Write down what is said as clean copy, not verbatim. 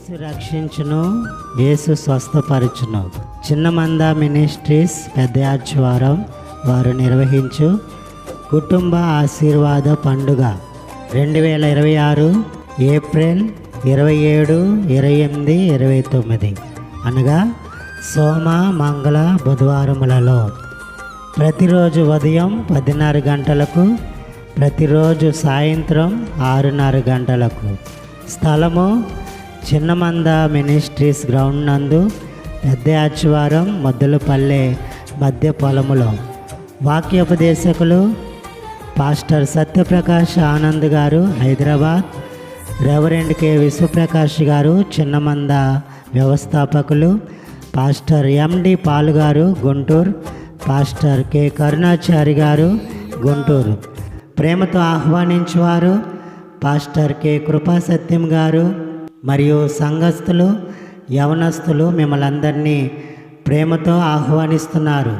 యేసు రక్షించును, యేసు స్వస్థపరచును. చిన్నమంద మినిస్ట్రీస్ పెద్ద ఆదివారం వారు నిర్వహించు కుటుంబ ఆశీర్వాద పండుగ 2026 ఏప్రిల్ 27, 28, 29 అనగా సోమ, మంగళ, బుధవారములలో ప్రతిరోజు ఉదయం 10:30 గంటలకు, ప్రతిరోజు సాయంత్రం 6:30 గంటలకు. స్థలము చిన్నమంద మినిస్ట్రీస్ గ్రౌండ్ నందు, పెద్ద ఆదివారం, మొద్దులపల్లె మధ్య పొలములో. వాక్యోపదేశకులు పాస్టర్ సత్యప్రకాష్ ఆనంద్ గారు హైదరాబాద్, రెవరెండ్ కె విశ్వప్రకాష్ గారు చిన్నమంద వ్యవస్థాపకులు, పాస్టర్ ఎండి పాల్ గారు గుంటూరు, పాస్టర్ కె కరుణాచారి గారు గుంటూరు. ప్రేమతో ఆహ్వానించువారు పాస్టర్ కె కృపాసత్యం గారు మరియు సంఘస్థులు, యవనస్తులు మిమ్మల్ని అందరినీ ప్రేమతో ఆహ్వానిస్తున్నారు.